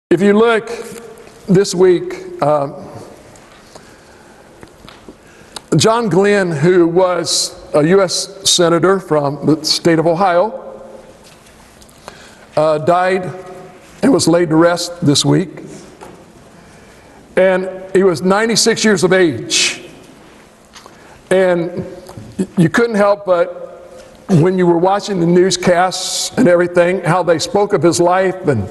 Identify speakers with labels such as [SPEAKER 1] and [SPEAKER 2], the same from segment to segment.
[SPEAKER 1] If you look this week, John Glenn, who was a U.S. Senator from the state of Ohio, died and was laid to rest this week. And he was 96 years of age. And you couldn't help but, when you were watching the newscasts and everything, how they spoke of his life. And,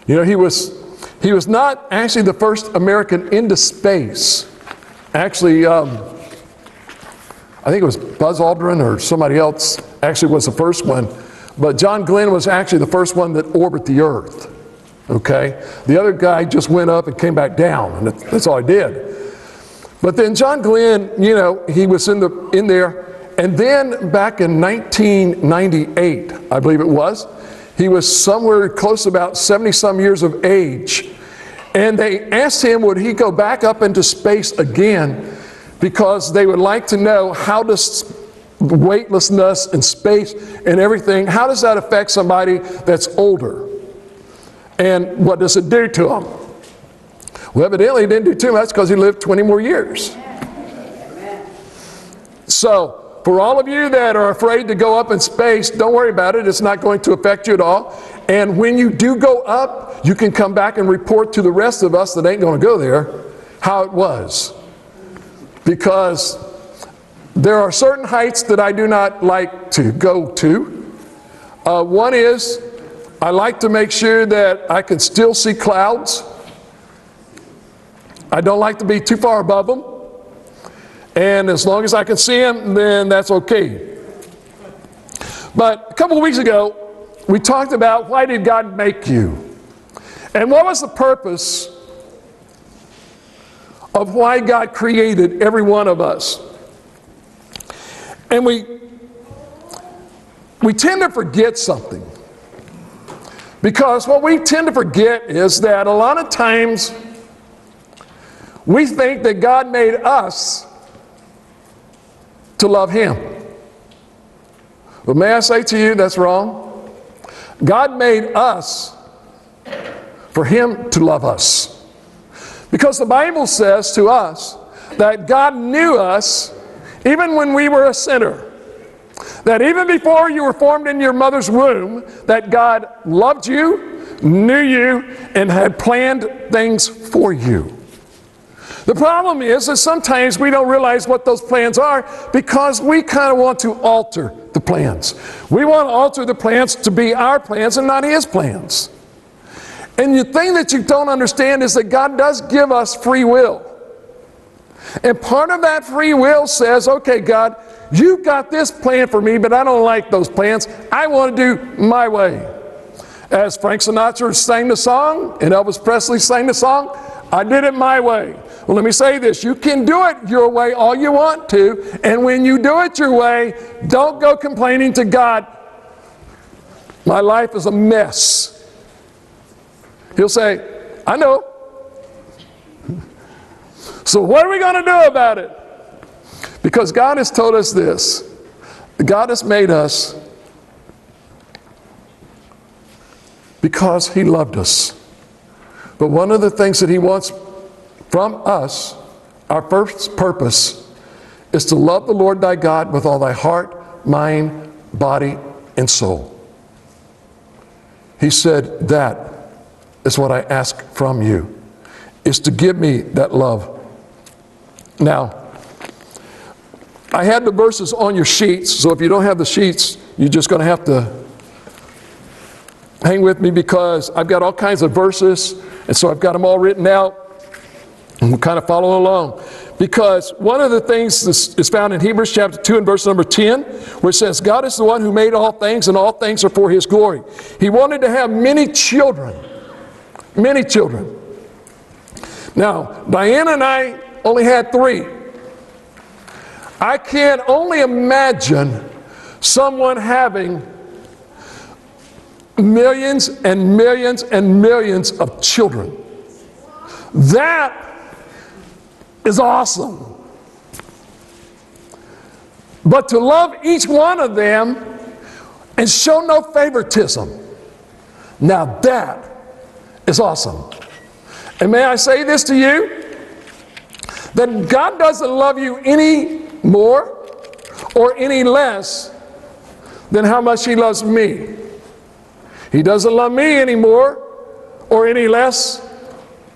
[SPEAKER 1] you know, he was not actually the first American into space. Actually, I think it was Buzz Aldrin or somebody else actually was the first one. But John Glenn was actually the first one that orbited the Earth. Okay? The other guy just went up and came back down, and that's all he did. But then John Glenn, you know, he was in there. And then back in 1998, I believe it was, he was somewhere close to about 70-some years of age. And they asked him, would he go back up into space again, because they would like to know, how does weightlessness and space and everything, how does that affect somebody that's older? And what does it do to him? Well, evidently it didn't do too much, because he lived 20 more years. So, for all of you that are afraid to go up in space, don't worry about it. It's not going to affect you at all. And when you do go up, you can come back and report to the rest of us that ain't going to go there how it was. Because there are certain heights that I do not like to go to. One is, I like to make sure that I can still see clouds. I don't like to be too far above them. And as long as I can see them, then that's okay. But a couple of weeks ago, we talked about, why did God make you? And what was the purpose of why God created every one of us? And we tend to forget something. Because what we tend to forget is that a lot of times we think that God made us to love Him. But may I say to you, that's wrong. God made us for Him to love us. Because the Bible says to us that God knew us even when we were a sinner. That even before you were formed in your mother's womb, that God loved you, knew you, and had planned things for you. The problem is that sometimes we don't realize what those plans are, because we kind of want to alter the plans. We want to alter the plans to be our plans and not His plans. And the thing that you don't understand is that God does give us free will. And part of that free will says, okay, God, you've got this plan for me, but I don't like those plans. I want to do my way. As Frank Sinatra sang the song and Elvis Presley sang the song, I did it my way. Well, let me say this. You can do it your way all you want to. And when you do it your way, don't go complaining to God, my life is a mess. He'll say, I know. So what are we going to do about it? Because God has told us this. God has made us because He loved us. But one of the things that He wants from us, our first purpose, is to love the Lord thy God with all thy heart, mind, body, and soul. He said, that is what I ask from you, is to give me that love. Now, I had the verses on your sheets, so if you don't have the sheets, you're just going to have to hang with me, because I've got all kinds of verses, and so I've got them all written out, and we'll kind of follow along. Because one of the things is found in Hebrews chapter 2 and verse number 10, where it says, God is the one who made all things, and all things are for His glory. He wanted to have many children. Many children. Now, Diana and I only had 3. I can only imagine someone having millions and millions and millions of children. That is awesome. But to love each one of them and show no favoritism, now that is awesome. And may I say this to you, that God doesn't love you any more or any less than how much He loves me. He doesn't love me any more or any less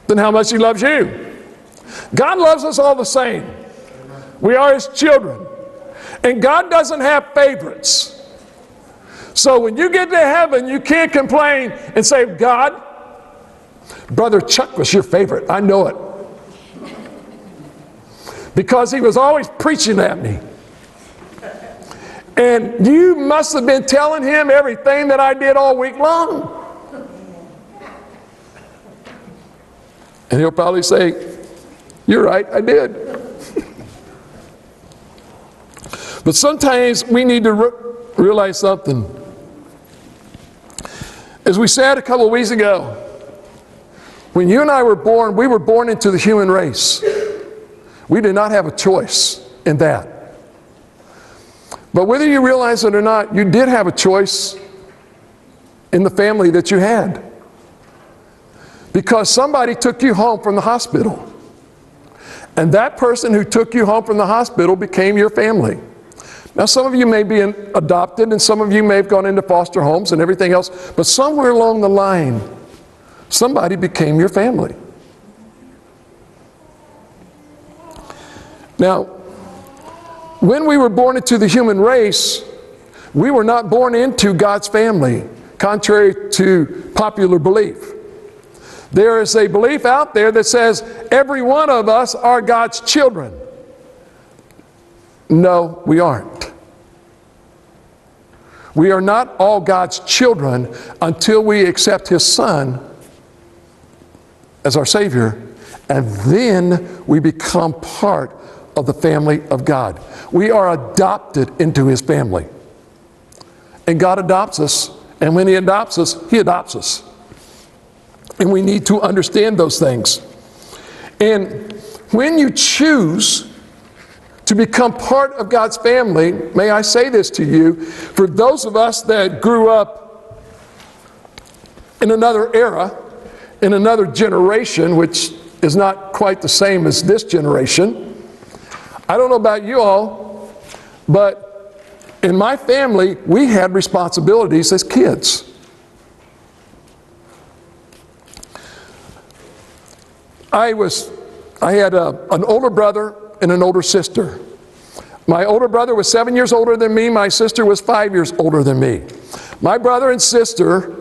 [SPEAKER 1] than how much He loves you. God loves us all the same. We are His children. And God doesn't have favorites. So when you get to heaven, you can't complain and say, God, Brother Chuck was your favorite. I know it. Because he was always preaching at me. And you must have been telling him everything that I did all week long. And he'll probably say, you're right, I did. But sometimes we need to realize something. As we said a couple of weeks ago, when you and I were born into the human race. We did not have a choice in that. But whether you realize it or not, you did have a choice in the family that you had. Because somebody took you home from the hospital. And that person who took you home from the hospital became your family. Now some of you may be adopted and some of you may have gone into foster homes and everything else. But somewhere along the line, somebody became your family. Now, when we were born into the human race, we were not born into God's family, contrary to popular belief. There is a belief out there that says every one of us are God's children. No, we aren't. We are not all God's children until we accept His Son as our Savior, and then we become part of the family of God. We are adopted into His family. And God adopts us, and when He adopts us, He adopts us. And we need to understand those things. And when you choose to become part of God's family, may I say this to you, for those of us that grew up in another era, in another generation, which is not quite the same as this generation, I don't know about you all, but in my family, we had responsibilities as kids. I had an older brother and an older sister. My older brother was 7 years older than me. My sister was 5 years older than me. My brother and sister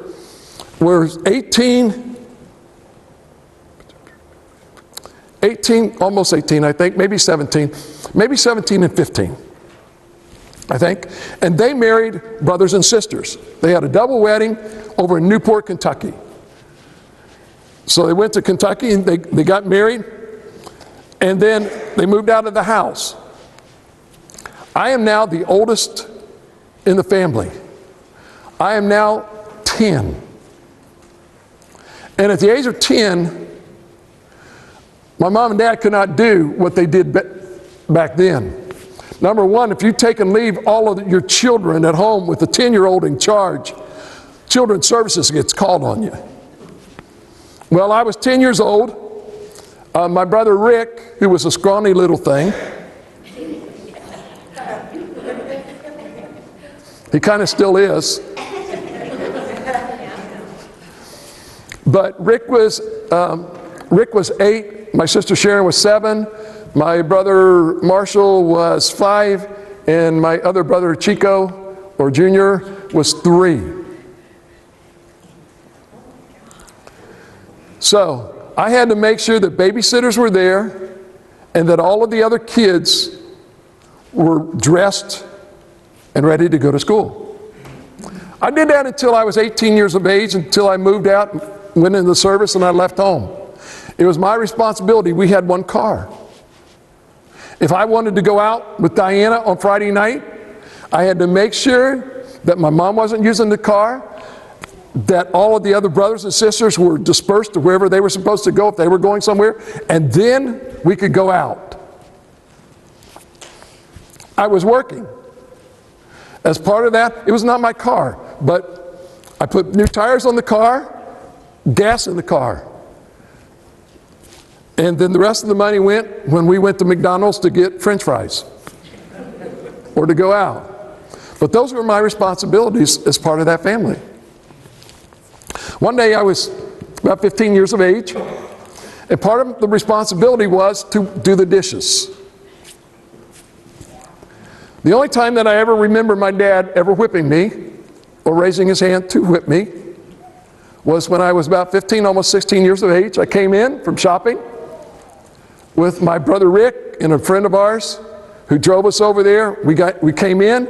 [SPEAKER 1] were 18, almost 18, I think, maybe 17 and 15, I think. And they married brothers and sisters. They had a double wedding over in Newport, Kentucky. So they went to Kentucky and they got married, and then they moved out of the house. I am now the oldest in the family. I am now 10. And at the age of 10, my mom and dad could not do what they did back then. Number one, if you take and leave all of your children at home with a 10-year-old in charge, Children's Services gets called on you. Well, I was 10 years old. My brother Rick, who was a scrawny little thing, he kind of still is. But Rick was 8. My sister Sharon was 7. My brother Marshall was 5. And my other brother Chico, or Junior, was 3. So I had to make sure that babysitters were there and that all of the other kids were dressed and ready to go to school. I did that until I was 18 years of age, until I moved out, went into the service, and I left home. It was my responsibility. We had one car. If I wanted to go out with Diana on Friday night, I had to make sure that my mom wasn't using the car, that all of the other brothers and sisters were dispersed to wherever they were supposed to go if they were going somewhere, and then we could go out. I was working. As part of that, it was not my car, but I put new tires on the car, gas in the car. And then the rest of the money went when we went to McDonald's to get French fries or to go out. But those were my responsibilities as part of that family. One day I was about 15 years of age, and part of the responsibility was to do the dishes. The only time that I ever remember my dad ever whipping me or raising his hand to whip me was when I was about 15, almost 16 years of age. I came in from shopping with my brother Rick and a friend of ours who drove us over there. We came in.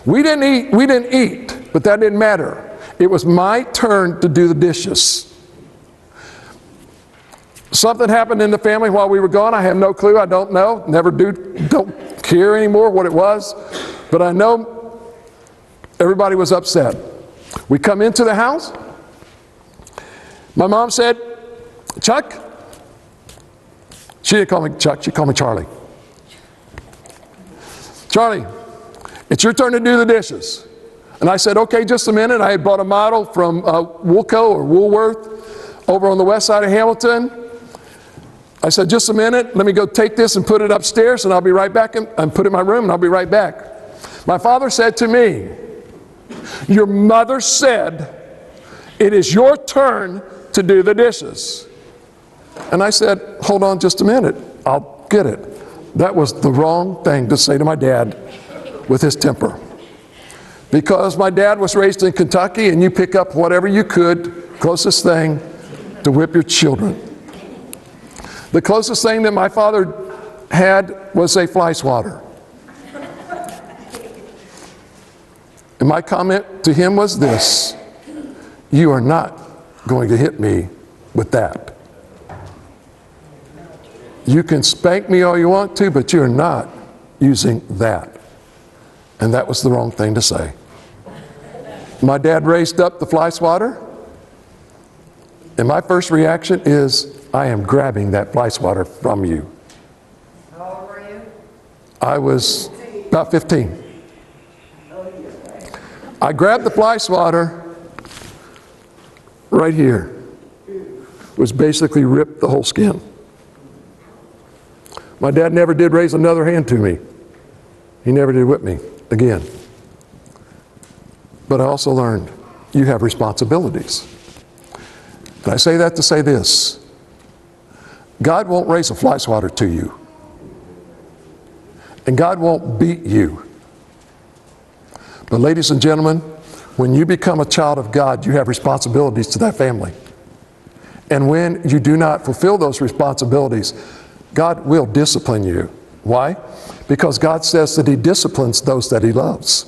[SPEAKER 1] We didn't eat, but that didn't matter. It was my turn to do the dishes. Something happened in the family while we were gone. I have no clue. I don't know. Don't care anymore what it was. But I know everybody was upset. We come into the house. My mom said, Chuck. She didn't call me Chuck. She called me Charlie. Charlie, it's your turn to do the dishes. And I said, okay, just a minute. I had bought a model from Woolco or Woolworth over on the west side of Hamilton. I said, just a minute. Let me go take this and put it upstairs, and I'll be right back and put it in my room, and I'll be right back. My father said to me, your mother said it is your turn to do the dishes. And I said, hold on just a minute. I'll get it. That was the wrong thing to say to my dad with his temper. Because my dad was raised in Kentucky, and you pick up whatever you could, closest thing to whip your children. The closest thing that my father had was a fly swatter. And my comment to him was this: you are not going to hit me with that. You can spank me all you want to, but you're not using that. And that was the wrong thing to say. My dad raised up the fly swatter, and my first reaction is, I am grabbing that fly swatter from you.
[SPEAKER 2] How old were you?
[SPEAKER 1] I was about 15. I grabbed the fly swatter right here, which basically ripped the whole skin. My dad never did raise another hand to me. He never did whip me again. But I also learned you have responsibilities. And I say that to say this: God won't raise a fly swatter to you. And God won't beat you. But ladies and gentlemen, when you become a child of God, you have responsibilities to that family. And when you do not fulfill those responsibilities, God will discipline you. Why? Because God says that He disciplines those that He loves.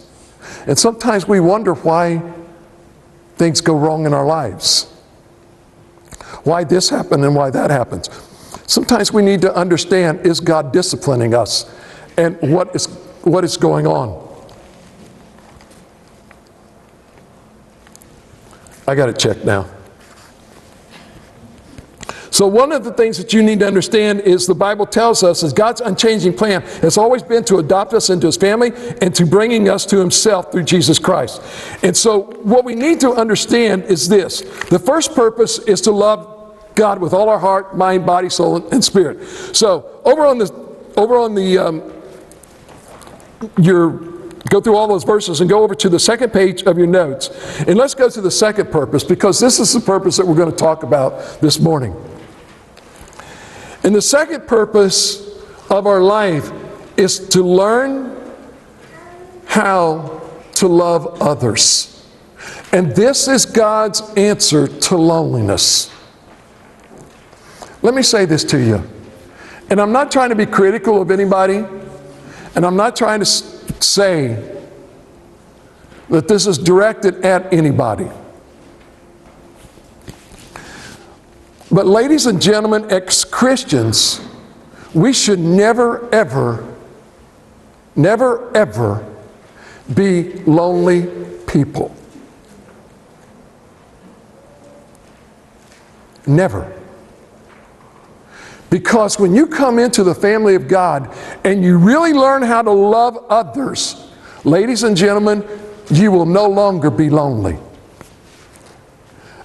[SPEAKER 1] And sometimes we wonder why things go wrong in our lives. Why this happened and why that happens. Sometimes we need to understand, is God disciplining us? And what is going on? I got it checked now. So one of the things that you need to understand is the Bible tells us is God's unchanging plan has always been to adopt us into His family and to bringing us to Himself through Jesus Christ. And so what we need to understand is this: the first purpose is to love God with all our heart, mind, body, soul, and spirit. So go through all those verses and go over to the second page of your notes. And let's go to the second purpose, because this is the purpose that we're going to talk about this morning. And the second purpose of our life is to learn how to love others. And this is God's answer to loneliness. Let me say this to you. And I'm not trying to be critical of anybody. And I'm not trying to say that this is directed at anybody. But ladies and gentlemen, as Christians, we should never, ever be lonely people. Never. Because when you come into the family of God and you really learn how to love others, ladies and gentlemen, you will no longer be lonely.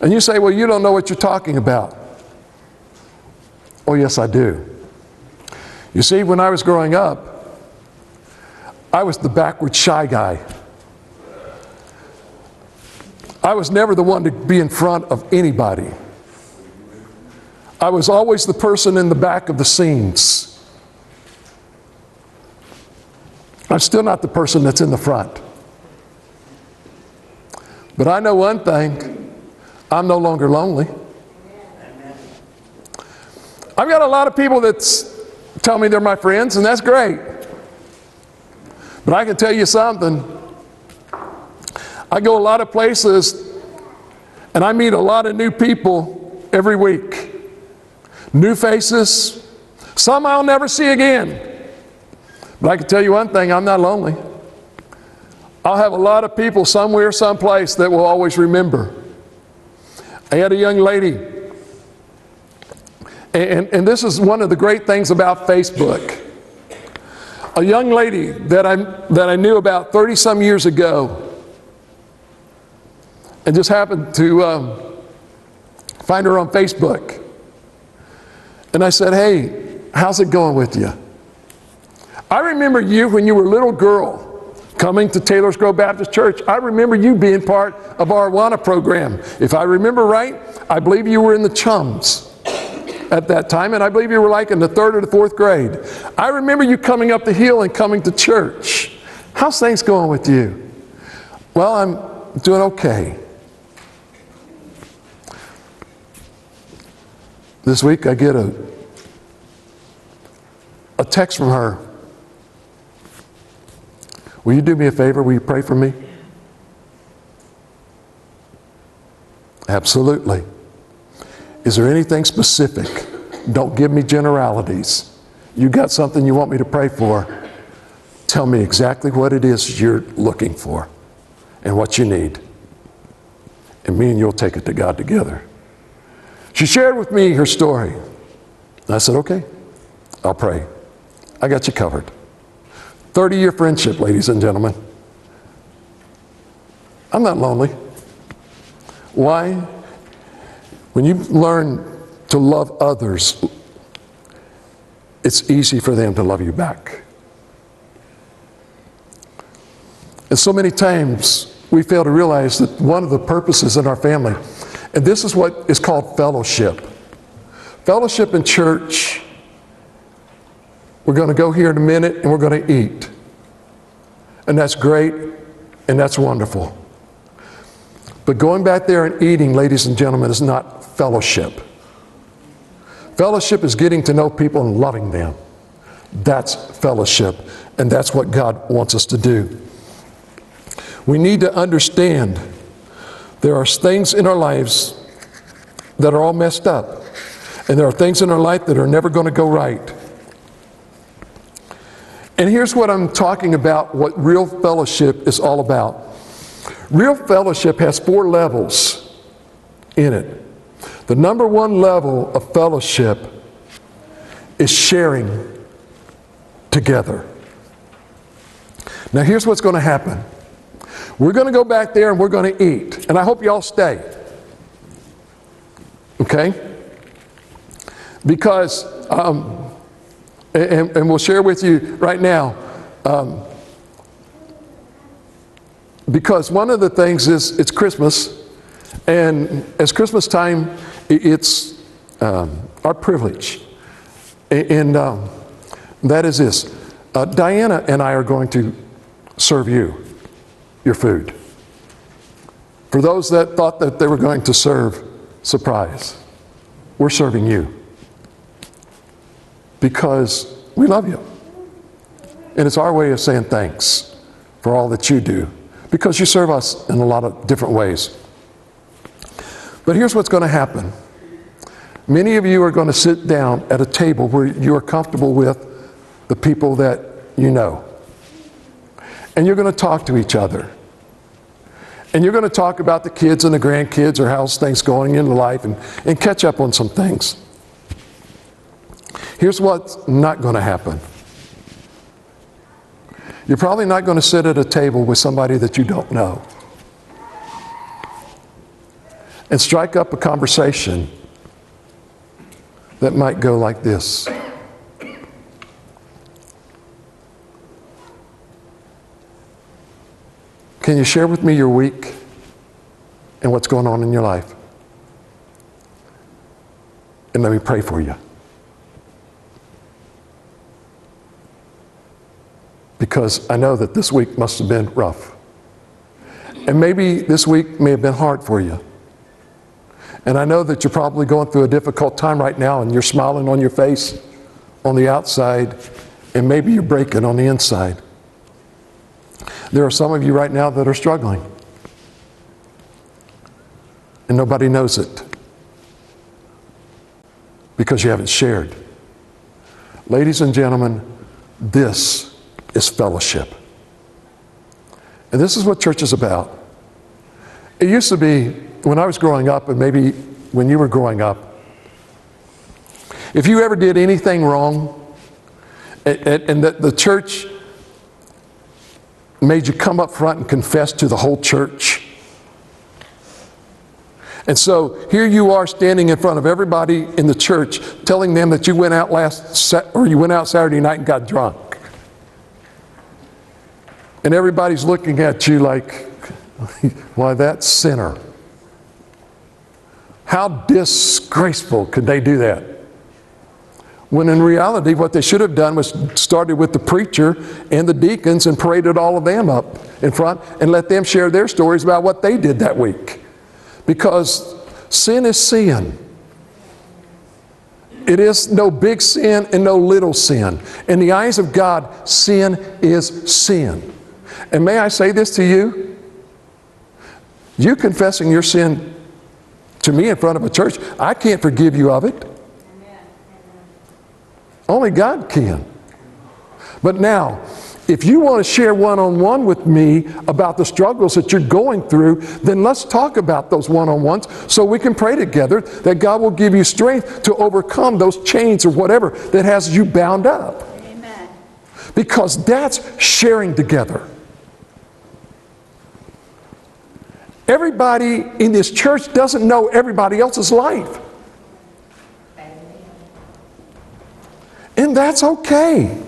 [SPEAKER 1] And you say, well, you don't know what you're talking about. Oh, yes, I do. You see, when I was growing up, I was the backward shy guy. I was never the one to be in front of anybody. I was always the person in the back of the scenes. I'm still not the person that's in the front. But I know one thing, I'm no longer lonely. I've got a lot of people that tell me they're my friends, and that's great. But I can tell you something. I go a lot of places, and I meet a lot of new people every week. New faces. Some I'll never see again. But I can tell you one thing, I'm not lonely. I'll have a lot of people somewhere, someplace that will always remember. I had a young lady, and this is one of the great things about Facebook. A young lady that I knew about 30-some years ago, and just happened to find her on Facebook. And I said, hey, how's it going with you? I remember you when you were a little girl coming to Taylor's Grove Baptist Church. I remember you being part of our Awana program. If I remember right, I believe you were in the Chums at that time, and I believe you were like in the 3rd or the 4th grade. I remember you coming up the hill and coming to church. How's things going with you? Well, I'm doing okay. This week I get a text from her. Will you do me a favor? Will you pray for me? Absolutely. Is there anything specific? Don't give me generalities. You got something you want me to pray for? Tell me exactly what it is you're looking for and what you need. And me and you'll take it to God together. She shared with me her story. And I said, okay, I'll pray. I got you covered. 30-year friendship, ladies and gentlemen. I'm not lonely. Why? When you learn to love others, it's easy for them to love you back. And so many times we fail to realize that one of the purposes in our family, and this is what is called fellowship. Fellowship in church. We're going to go here in a minute and we're going to eat. And that's great and that's wonderful. But going back there and eating, ladies and gentlemen, is not fellowship. Fellowship is getting to know people and loving them. That's fellowship, and that's what God wants us to do. We need to understand there are things in our lives that are all messed up, and there are things in our life that are never going to go right. And here's what I'm talking about, what real fellowship is all about. Real fellowship has 4 levels in it. The number 1 level of fellowship is sharing together. Now here's what's going to happen. We're going to go back there and we're going to eat. And I hope you all stay. Okay? Because, and we'll share with you right now, because one of the things is it's Christmas, and as Christmas time, it's our privilege. And that is this. Diana and I are going to serve you your food. For those that thought that they were going to serve, surprise, we're serving you. Because we love you. And it's our way of saying thanks for all that you do. Because you serve us in a lot of different ways. But here's what's going to happen. Many of you are going to sit down at a table where you are comfortable with the people that you know. And you're going to talk to each other. And you're going to talk about the kids and the grandkids, or how's things going in life, and catch up on some things. Here's what's not going to happen. You're probably not going to sit at a table with somebody that you don't know. and strike up a conversation that might go like this. Can you share with me your week and what's going on in your life? And let me pray for you. Because I know that this week must have been rough. And maybe this week may have been hard for you. And I know that you're probably going through a difficult time right now, and you're smiling on your face on the outside, and maybe you're breaking on the inside. There are some of you right now that are struggling, and nobody knows it because you haven't shared. Ladies and gentlemen, this is fellowship. And this is what church is about. It used to be, when I was growing up, and maybe when you were growing up, if you ever did anything wrong, and that the church made you come up front and confess to the whole church. And so here you are standing in front of everybody in the church telling them that you went out you went out Saturday night and got drunk. And everybody's looking at you like, why, that sinner. How disgraceful could they do that? When in reality, what they should have done was started with the preacher and the deacons and paraded all of them up in front and let them share their stories about what they did that week. Because sin is sin. It is no big sin and no little sin. In the eyes of God, sin is sin. And may I say this to you? You confessing your sin to me in front of a church, I can't forgive you of it. Only God can. But now, if you want to share one-on-one with me about the struggles that you're going through, then let's talk about those one-on-ones so we can pray together that God will give you strength to overcome those chains or whatever that has you bound up.
[SPEAKER 2] Amen.
[SPEAKER 1] Because that's sharing together. Everybody in this church doesn't know everybody else's life. And that's okay.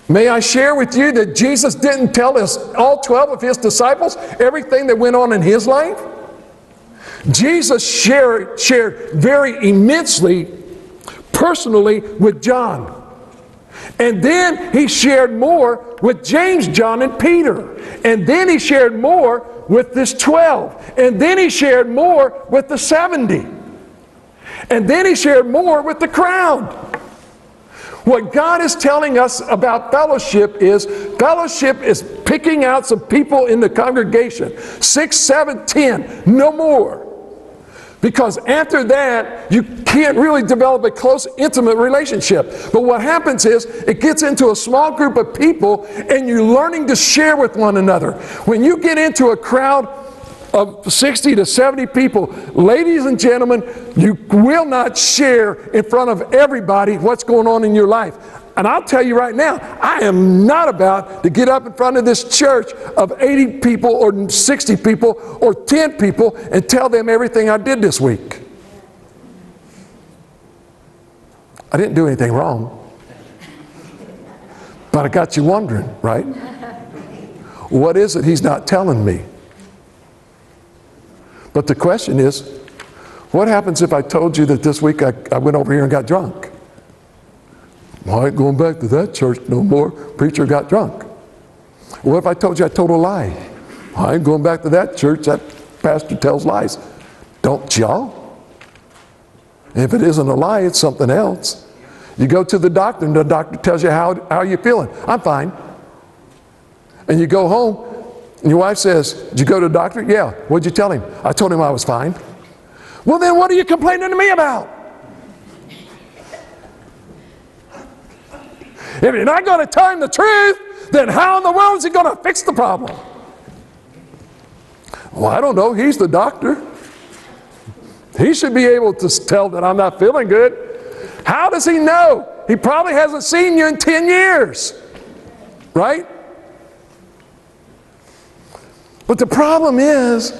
[SPEAKER 1] May I share with you that Jesus didn't tell us, all 12 of his disciples, everything that went on in his life? Jesus shared very immensely, personally with John. And then he shared more with James, John, and Peter. And then he shared more with this 12. And then he shared more with the 70. And then he shared more with the crowd. What God is telling us about fellowship is picking out some people in the congregation. 6, 7, 10, no more. Because after that, you can't really develop a close, intimate relationship. But what happens is, it gets into a small group of people, and you're learning to share with one another. When you get into a crowd of 60 to 70 people, ladies and gentlemen, you will not share in front of everybody what's going on in your life. And I'll tell you right now, I am not about to get up in front of this church of 80 people or 60 people or 10 people and tell them everything I did this week. I didn't do anything wrong. But I got you wondering, right? What is it he's not telling me? But the question is, what happens if I told you that this week I went over here and got drunk? Well, I ain't going back to that church no more. Preacher got drunk. What if I told you I told a lie? Well, I ain't going back to that church. That pastor tells lies. Don't y'all? And if it isn't a lie, it's something else. You go to the doctor and the doctor tells you how are you feeling? I'm fine. And you go home and your wife says, did you go to the doctor? Yeah. What'd you tell him? I told him I was fine. Well, then what are you complaining to me about? If you're not going to tell him the truth, then how in the world is he going to fix the problem? Well, I don't know. He's the doctor. He should be able to tell that I'm not feeling good. How does he know? He probably hasn't seen you in 10 years. Right? But the problem is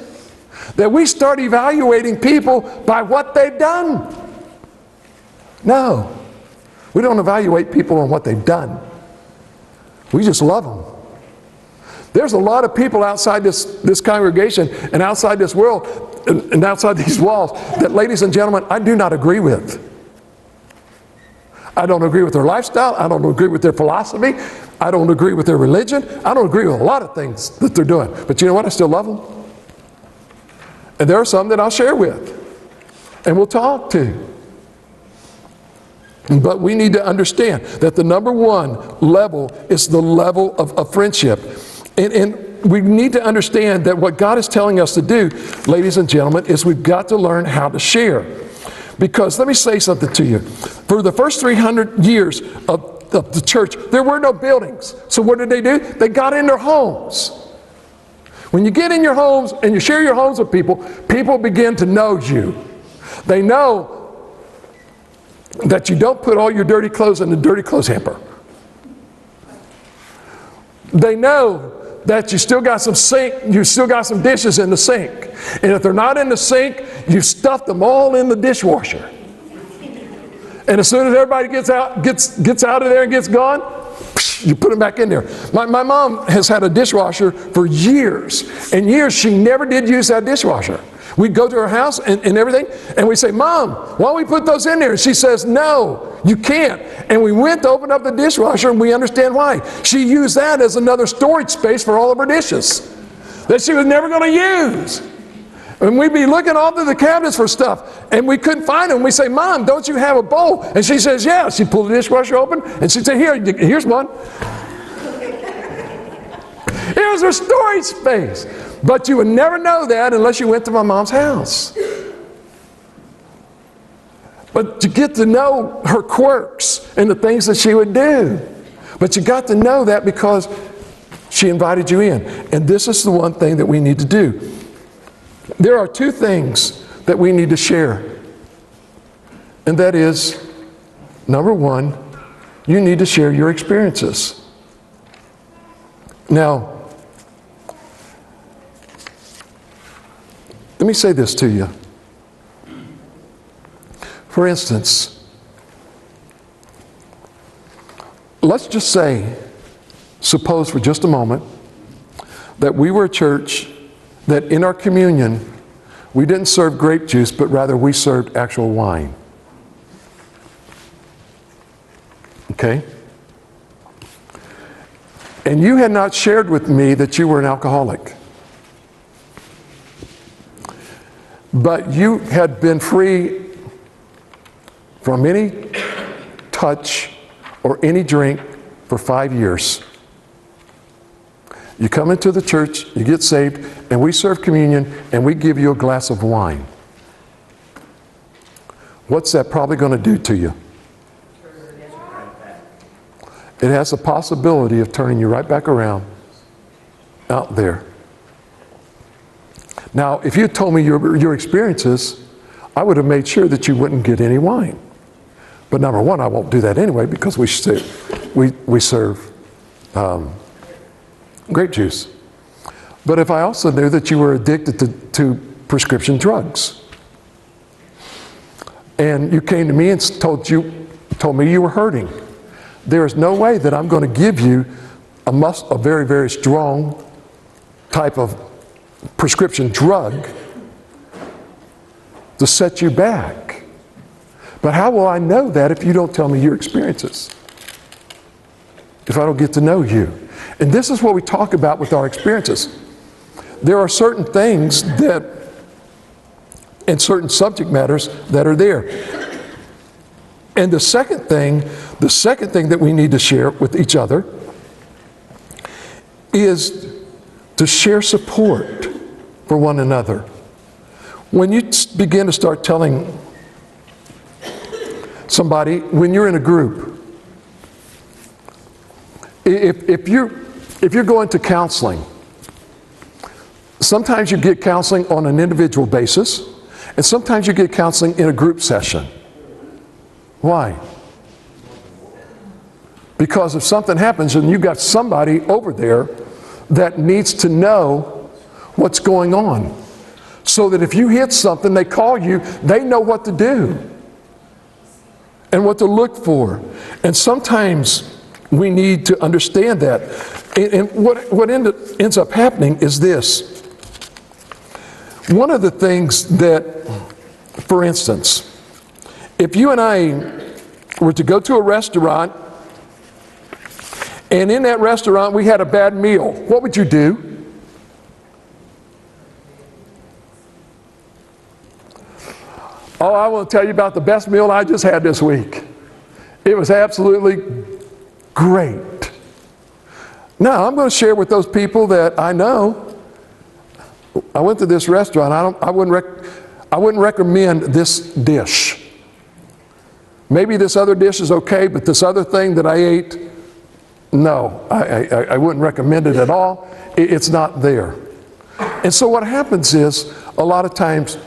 [SPEAKER 1] That we start evaluating people by what they've done. No. We don't evaluate people on what they've done. We just love them. There's a lot of people outside this congregation and outside this world and outside these walls that, ladies and gentlemen, I do not agree with. I don't agree with their lifestyle. I don't agree with their philosophy. I don't agree with their religion. I don't agree with a lot of things that they're doing. But you know what? I still love them. And there are some that I'll share with and we'll talk to. But we need to understand that the number one level is the level of friendship. And we need to understand that what God is telling us to do, ladies and gentlemen, is we've got to learn how to share. Because let me say something to you. For the first 300 years of the church, there were no buildings. So what did they do? They got in their homes. When you get in your homes and you share your homes with people, people begin to know you. They know that you don't put all your dirty clothes in the dirty clothes hamper. They know that you still got some dishes in the sink. And if they're not in the sink, you've stuffed them all in the dishwasher. And as soon as everybody gets out of there and gets gone, you put them back in there. My mom has had a dishwasher for years. And years she never did use that dishwasher. We'd go to her house and everything, and we say, Mom, why don't we put those in there? And she says, no, you can't. And we went to open up the dishwasher, and we understand why. She used that as another storage space for all of her dishes that she was never going to use. And we'd be looking all through the cabinets for stuff, and we couldn't find them. We say, Mom, don't you have a bowl? And she says, yeah. She pulled the dishwasher open, and she'd say, here's one. It was her storage space. But you would never know that unless you went to my mom's house. But you get to know her quirks and the things that she would do. But you got to know that because she invited you in. And this is the one thing that we need to do. There are two things that we need to share. And that is, number one, you need to share your experiences. Now, let me say this to you. For instance, let's just say, suppose for just a moment, that we were a church that in our communion, we didn't serve grape juice, but rather we served actual wine. Okay? And you had not shared with me that you were an alcoholic. But you had been free from any touch or any drink for 5 years. You come into the church, you get saved, and we serve communion, and we give you a glass of wine. What's that probably going to do to you? It has the possibility of turning you right back around out there. Now, if you had told me your experiences, I would have made sure that you wouldn't get any wine. But number one, I won't do that anyway because we serve grape juice. But if I also knew that you were addicted to prescription drugs, and you came to me and told me you were hurting, there is no way that I'm going to give you a very, very strong type of prescription drug to set you back. But how will I know that if you don't tell me your experiences? If I don't get to know you. And this is what we talk about with our experiences. There are certain things and certain subject matters that are there. And the second thing that we need to share with each other is to share support for one another. When you begin to start telling somebody, when you're in a group, if you're going to counseling, sometimes you get counseling on an individual basis, and sometimes you get counseling in a group session. Why? Because if something happens and you've got somebody over there that needs to know what's going on. so that if you hit something, they call you, they know what to do and what to look for. And sometimes we need to understand that. And what ends up happening is this. One of the things that, for instance, if you and I were to go to a restaurant, and in that restaurant we had a bad meal, what would you do? Oh, I want to tell you about the best meal I just had this week. It was absolutely great. Now, I'm going to share with those people that I know. I went to this restaurant. I wouldn't recommend this dish. Maybe this other dish is okay, but this other thing that I ate, no, I wouldn't recommend it at all. It's not there. And so what happens is, a lot of times,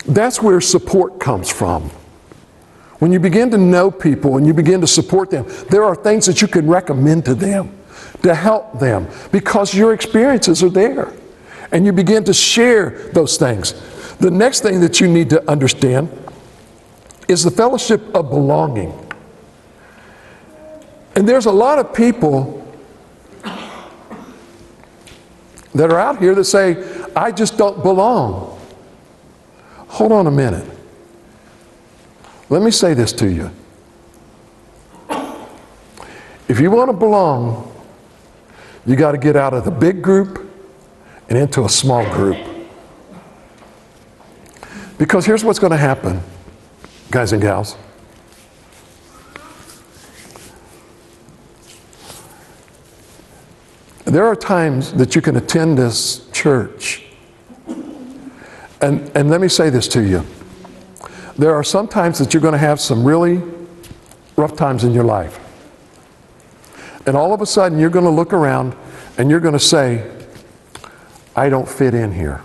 [SPEAKER 1] that's where support comes from. When you begin to know people and you begin to support them, there are things that you can recommend to them to help them because your experiences are there. And you begin to share those things. The next thing that you need to understand is the fellowship of belonging. And there's a lot of people that are out here that say, I just don't belong. Hold on a minute. Let me say this to you. If you want to belong, you got to get out of the big group and into a small group. Because here's what's going to happen, guys and gals. There are times that you can attend this church. And let me say this to you. There are some times that you're going to have some really rough times in your life. And all of a sudden you're going to look around and you're going to say, I don't fit in here.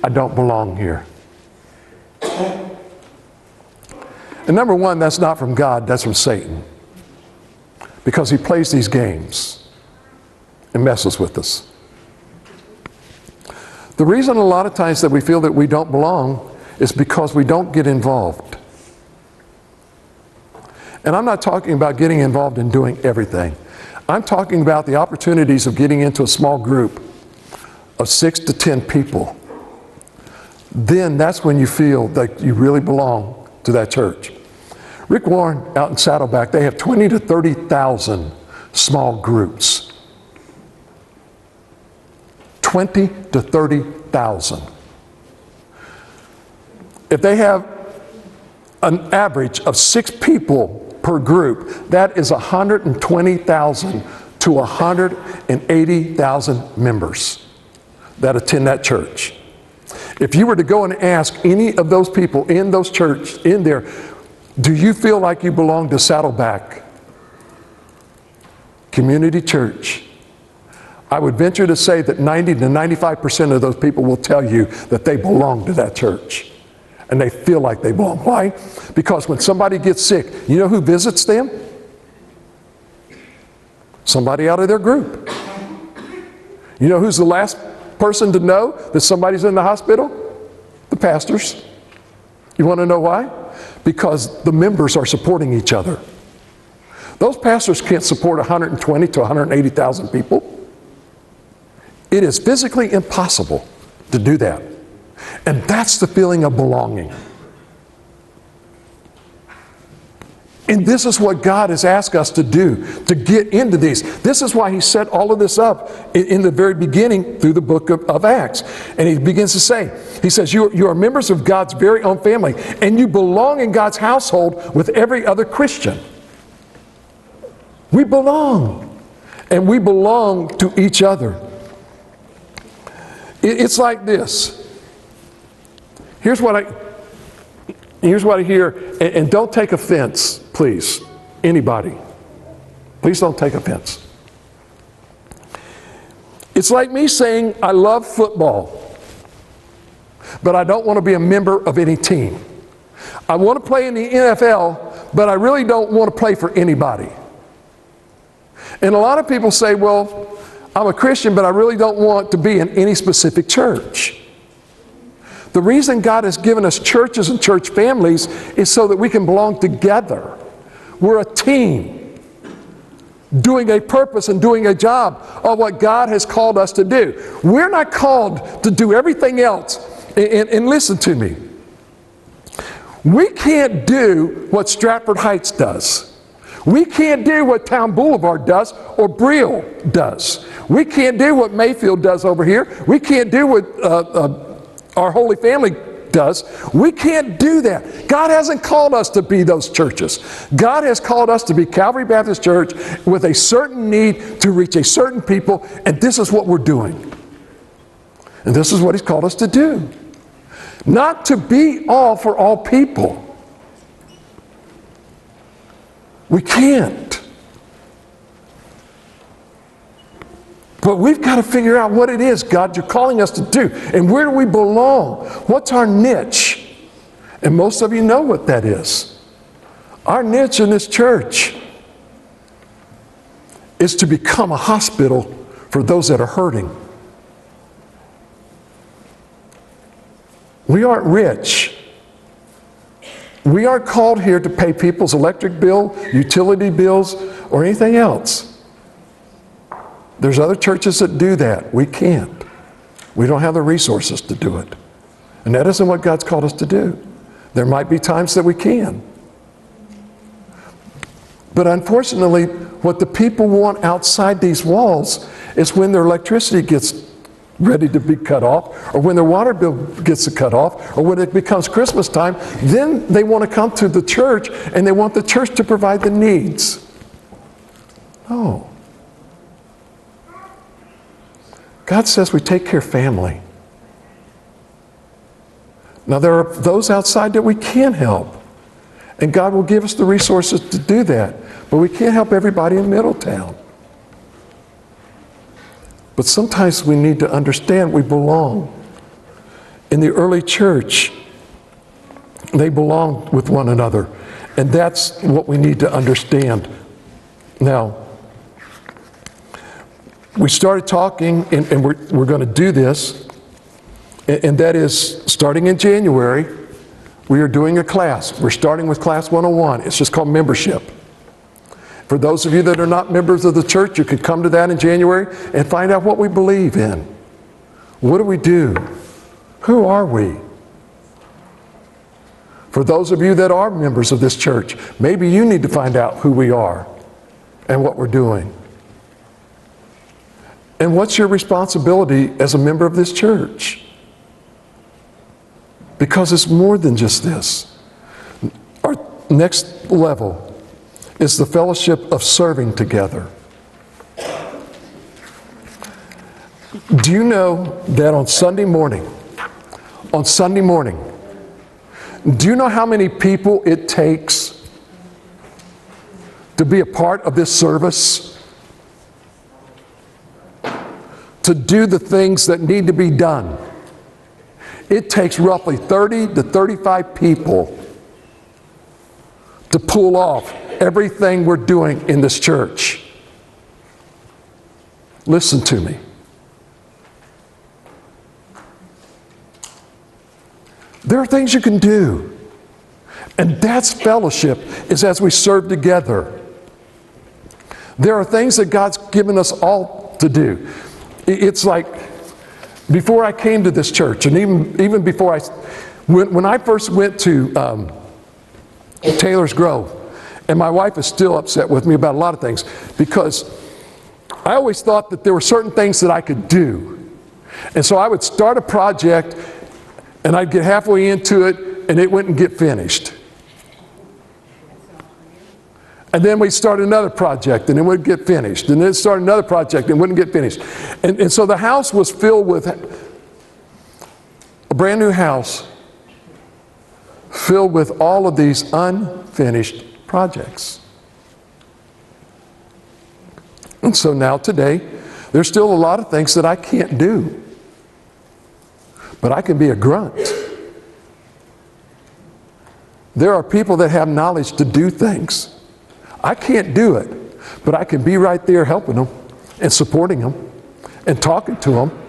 [SPEAKER 1] I don't belong here. And number one, that's not from God, that's from Satan. Because he plays these games and messes with us. The reason a lot of times that we feel that we don't belong is because we don't get involved. And I'm not talking about getting involved in doing everything. I'm talking about the opportunities of getting into a small group of 6 to 10 people. Then that's when you feel that you really belong to that church. Rick Warren out in Saddleback, they have 20 to 30,000 small groups. 20 to 30,000. If they have an average of 6 people per group, that is 120,000 to 180,000 members that attend that church. If you were to go and ask any of those people in those churches in there, do you feel like you belong to Saddleback Community Church? I would venture to say that 90 to 95% of those people will tell you that they belong to that church. And they feel like they belong. Why? Because when somebody gets sick, you know who visits them? Somebody out of their group. You know who's the last person to know that somebody's in the hospital? The pastors. You want to know why? Because the members are supporting each other. Those pastors can't support 120 to 180,000 people. It is physically impossible to do that. And that's the feeling of belonging. And this is what God has asked us to do, to get into these. This is why he set all of this up in the very beginning through the book of Acts. And he begins to say, he says, you are members of God's very own family, and you belong in God's household with every other Christian. We belong. And we belong to each other. It's like this. Here's what I hear, and don't take offense, please, anybody. Please don't take offense. It's like me saying I love football, but I don't want to be a member of any team. I want to play in the NFL, but I really don't want to play for anybody. And a lot of people say, well, I'm a Christian, but I really don't want to be in any specific church. The reason God has given us churches and church families is so that we can belong together. We're a team doing a purpose and doing a job of what God has called us to do. We're not called to do everything else. And listen to me. We can't do what Stratford Heights does. We can't do what Town Boulevard does or Brill does. We can't do what Mayfield does over here. We can't do what our Holy Family does. We can't do that. God hasn't called us to be those churches. God has called us to be Calvary Baptist Church with a certain need to reach a certain people, and this is what we're doing. And this is what He's called us to do. Not to be all for all people. We can't. But we've got to figure out what it is, God, you're calling us to do. And where do we belong? What's our niche? And most of you know what that is. Our niche in this church is to become a hospital for those that are hurting. We aren't rich. We aren't called here to pay people's electric bill, utility bills, or anything else. There's other churches that do that. We can't. We don't have the resources to do it. And that isn't what God's called us to do. There might be times that we can. But unfortunately, what the people want outside these walls is when their electricity gets ready to be cut off, or when their water bill gets cut off, or when it becomes Christmas time, then they want to come to the church and they want the church to provide the needs. No. God says we take care of family. Now there are those outside that we can help, and God will give us the resources to do that, but we can't help everybody in Middletown. But sometimes we need to understand we belong. In the early church, they belonged with one another. And that's what we need to understand. Now, we started talking, and we're going to do this, and that is starting in January, we are doing a class. We're starting with Class 101. It's just called membership. For those of you that are not members of the church, you could come to that in January and find out what we believe in. What do we do? Who are we? For those of you that are members of this church, maybe you need to find out who we are and what we're doing. And what's your responsibility as a member of this church? Because it's more than just this. Our next level is the fellowship of serving together. Do you know that on Sunday morning, do you know how many people it takes to be a part of this service? To do the things that need to be done. It takes roughly 30 to 35 people to pull off everything we're doing in this church. Listen to me. There are things you can do. And that's fellowship, is as we serve together. There are things that God's given us all to do. It's like, before I came to this church, and even before when I first went to Taylor's Grove, and my wife is still upset with me about a lot of things, because I always thought that there were certain things that I could do. And so I would start a project, and I'd get halfway into it, and it wouldn't get finished. And then we'd start another project, and it wouldn't get finished. And then start another project, and it wouldn't get finished. And so the house was filled with a brand new house, filled with all of these unfinished projects. And so now today, there's still a lot of things that I can't do. But I can be a grunt. There are people that have knowledge to do things. I can't do it, but I can be right there helping them and supporting them. and talking to them.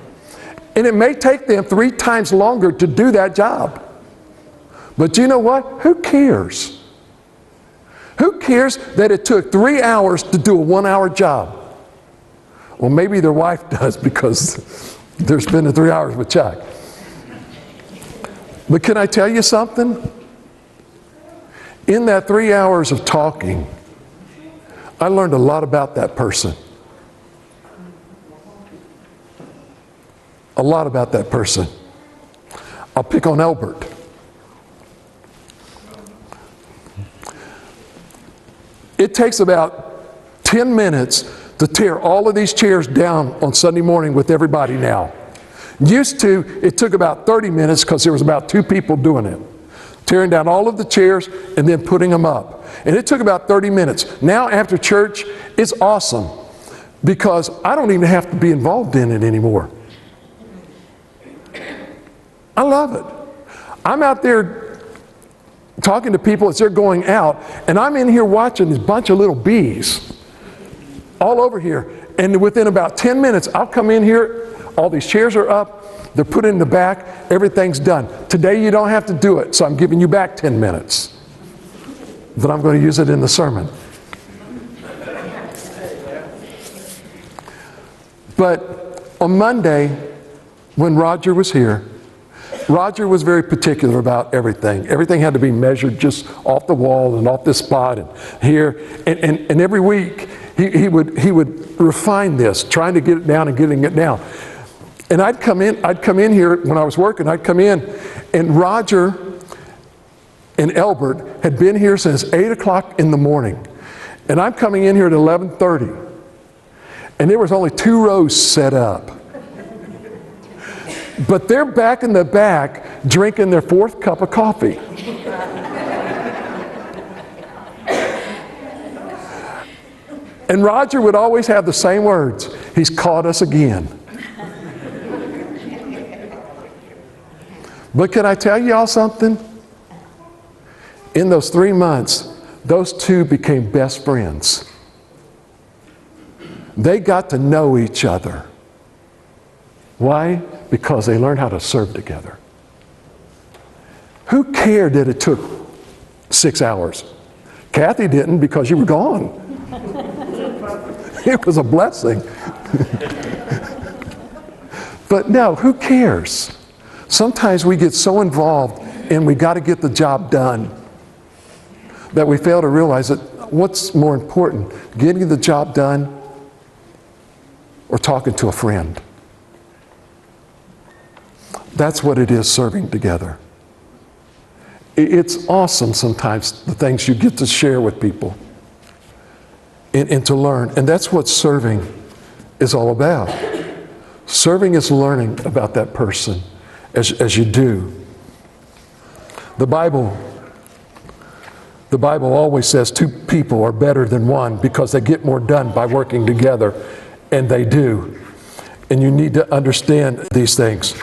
[SPEAKER 1] And it may take them 3 times longer to do that job. But you know what? Who cares? Who cares that it took 3 hours to do a 1-hour job? Well, maybe their wife does because they're spending 3 hours with Chuck. But can I tell you something? In that 3 hours of talking, I learned a lot about that person. A lot about that person. I'll pick on Albert. It takes about 10 minutes to tear all of these chairs down on Sunday morning with everybody now. Used to, it took about 30 minutes because there was about 2 people doing it. Tearing down all of the chairs and then putting them up. And it took about 30 minutes. Now after church, it's awesome because I don't even have to be involved in it anymore. I love it. I'm out there talking to people as they're going out, and I'm in here watching this bunch of little bees all over here. And within about 10 minutes, I'll come in here, all these chairs are up, they're put in the back, everything's done. Today you don't have to do it, so I'm giving you back 10 minutes. But I'm going to use it in the sermon. But on Monday, when Roger was here, Roger was very particular about everything. Everything had to be measured just off the wall and off this spot and here. And every week he would refine this, trying to get it down and getting it down. And I'd come in here when I was working, I'd come in, and Roger and Albert had been here since 8 o'clock in the morning. And I'm coming in here at 11:30. And there was only 2 rows set up. But they're back in the back drinking their 4th cup of coffee. And Roger would always have the same words. He's caught us again. But can I tell y'all something? In those 3 months, those 2 became best friends. They got to know each other. Why? Because they learned how to serve together. Who cared that it took 6 hours? Kathy didn't because you were gone. It was a blessing. But no, who cares? Sometimes we get so involved and we got to get the job done that we fail to realize that what's more important, getting the job done or talking to a friend? That's what it is, serving together. It's awesome sometimes, the things you get to share with people and to learn. And that's what serving is all about. Serving is learning about that person as you do. The Bible always says 2 people are better than 1 because they get more done by working together, and they do. And you need to understand these things.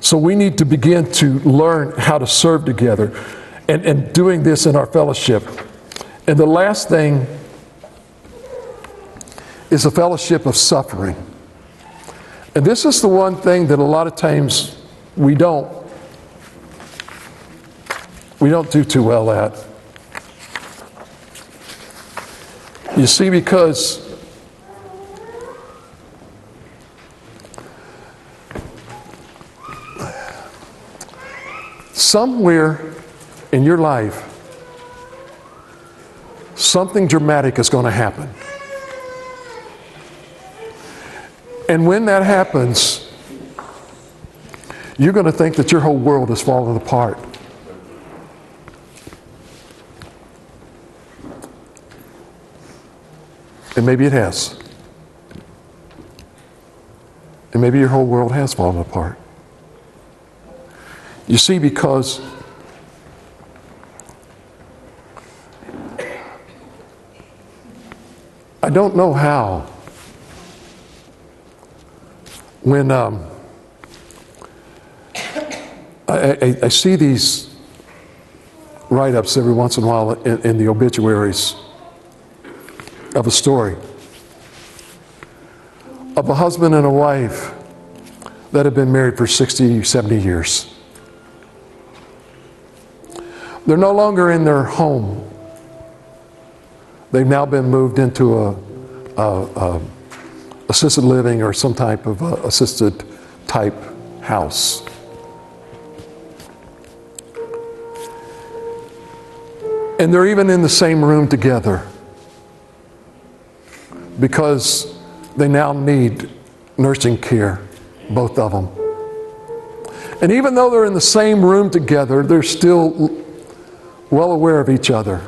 [SPEAKER 1] So we need to begin to learn how to serve together and doing this in our fellowship. And the last thing is a fellowship of suffering. And this is the one thing that a lot of times we don't do too well at. You see, because somewhere in your life, something dramatic is going to happen. And when that happens, you're going to think that your whole world is falling apart. And maybe it has. And maybe your whole world has fallen apart. You see, because I don't know how, when I see these write-ups every once in a while in the obituaries of a story of a husband and a wife that have been married for 60, 70 years. They're no longer in their home. They've now been moved into a assisted living or some type of assisted type house. And they're even in the same room together because they now need nursing care, both of them. And even though they're in the same room together, they're still well aware of each other.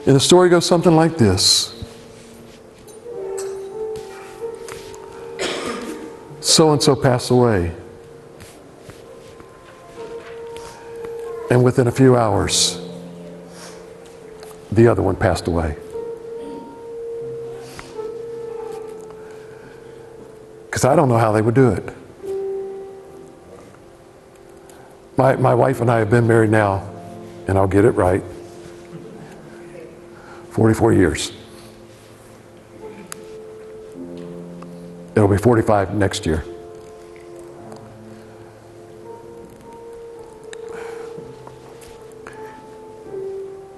[SPEAKER 1] And the story goes something like this. So-and-so passed away. And within a few hours, the other one passed away. Because I don't know how they would do it. My wife and I have been married now, and I'll get it right, 44 years. It'll be 45 next year.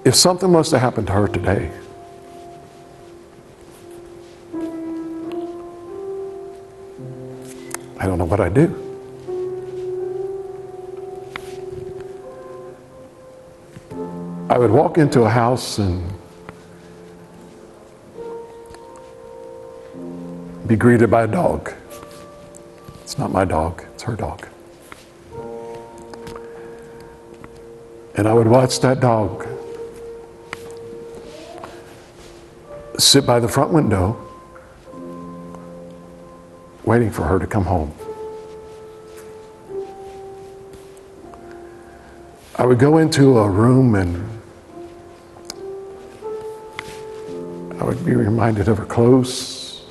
[SPEAKER 1] If something was to happen to her today, I don't know what I'd do. I would walk into a house and be greeted by a dog. It's not my dog, it's her dog. And I would watch that dog sit by the front window waiting for her to come home. I would go into a room and I would be reminded of her clothes.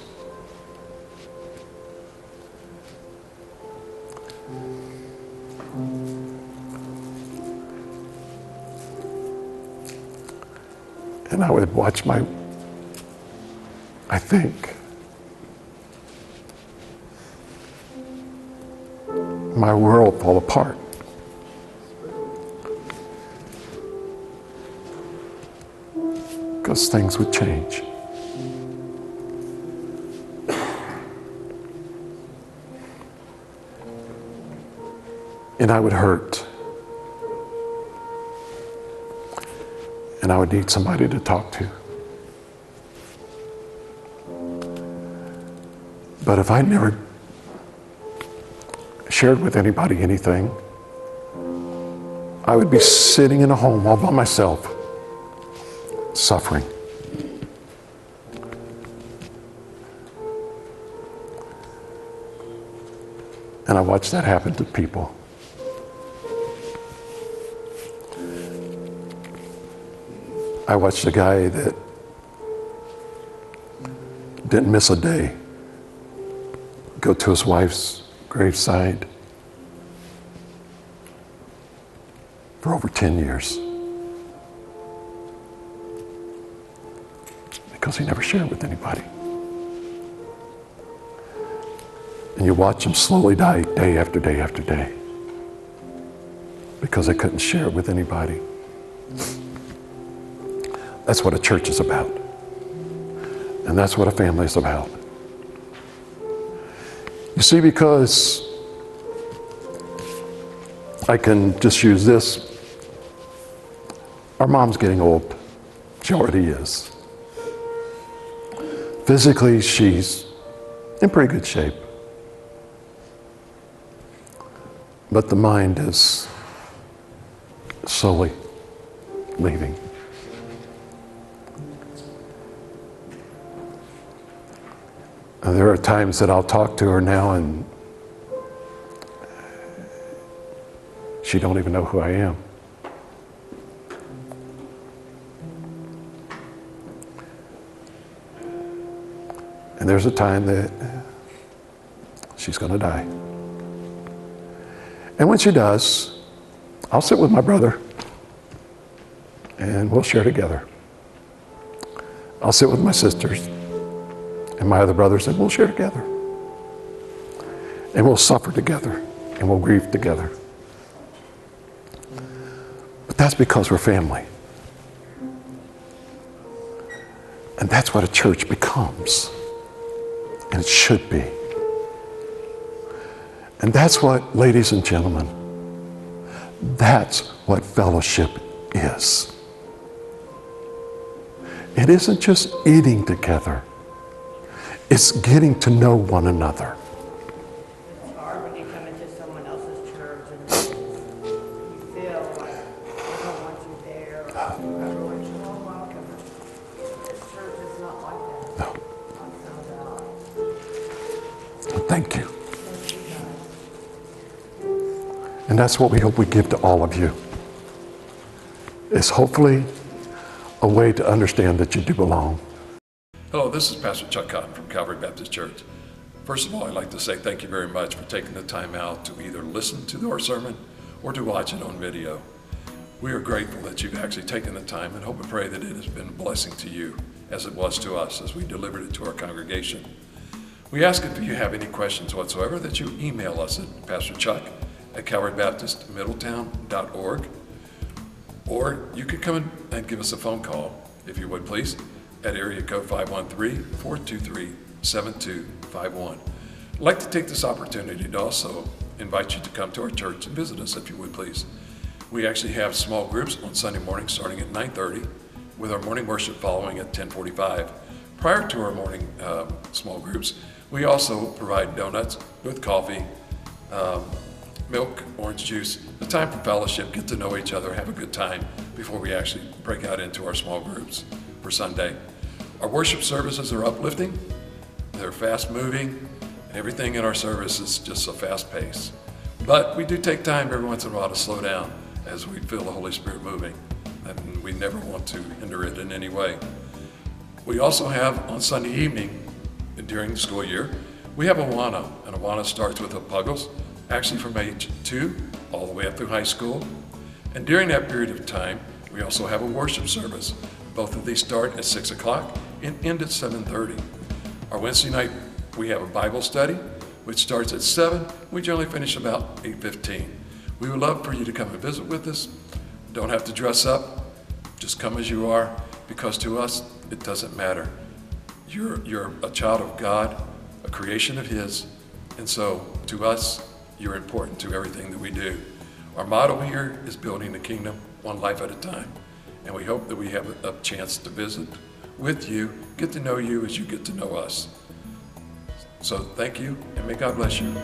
[SPEAKER 1] And I would watch my world fall apart. Because things would change. And I would hurt. And I would need somebody to talk to. But if I never shared with anybody anything, I would be sitting in a home all by myself, suffering. And I watched that happen to people. I watched a guy that didn't miss a day go to his wife's graveside for over 10 years because he never shared with anybody. And you watch him slowly die day after day after day because they couldn't share it with anybody. That's what a church is about. And that's what a family is about. You see, because I can just use this, our mom's getting old. She already is. Physically, she's in pretty good shape. But the mind is slowly leaving. And there are times that I'll talk to her now and she don't even know who I am. And there's a time that she's going to die. And when she does, I'll sit with my brother and we'll share together. I'll sit with my sisters and my other brothers, and we'll share together. And we'll suffer together, and we'll grieve together. But that's because we're family. And that's what a church becomes. And it should be. And that's what, ladies and gentlemen, that's what fellowship is. It isn't just eating together. It's getting to know one another.
[SPEAKER 2] It's hard when you come into someone else's church and you feel like everyone wants you there, or everyone's so welcome. This church is not like that.
[SPEAKER 1] No.
[SPEAKER 2] I found out.
[SPEAKER 1] Thank you. And that's what we hope we give to all of you. Is hopefully a way to understand that you do belong.
[SPEAKER 3] Hello, this is Pastor Chuck Cotton from Calvary Baptist Church. First of all, I'd like to say thank you very much for taking the time out to either listen to our sermon or to watch it on video. We are grateful that you've actually taken the time and hope and pray that it has been a blessing to you as it was to us as we delivered it to our congregation. We ask if you have any questions whatsoever that you email us at pastorchuck@calvarybaptistmiddletown.org, or you could come and give us a phone call, if you would please, at area code 513-423-7251. I'd like to take this opportunity to also invite you to come to our church and visit us, if you would please. We actually have small groups on Sunday morning starting at 9:30, with our morning worship following at 10:45. Prior to our morning small groups, we also provide donuts with coffee, milk, orange juice, a time for fellowship, get to know each other, have a good time before we actually break out into our small groups for Sunday. Our worship services are uplifting, they're fast moving, and everything in our service is just a fast pace. But we do take time every once in a while to slow down as we feel the Holy Spirit moving, and we never want to hinder it in any way. We also have on Sunday evening, during the school year, we have Awana, and Awana starts with the Puggles, actually from age 2 all the way up through high school. And during that period of time, we also have a worship service. Both of these start at 6 o'clock and end at 7:30. Our Wednesday night, we have a Bible study, which starts at 7. We generally finish about 8:15. We would love for you to come and visit with us. Don't have to dress up. Just come as you are, because to us, it doesn't matter. You're a child of God, a creation of His, and so to us, you're important to everything that we do. Our motto here is building the kingdom one life at a time, and we hope that we have a chance to visit with you, get to know you as you get to know us. So thank you, and may God bless you.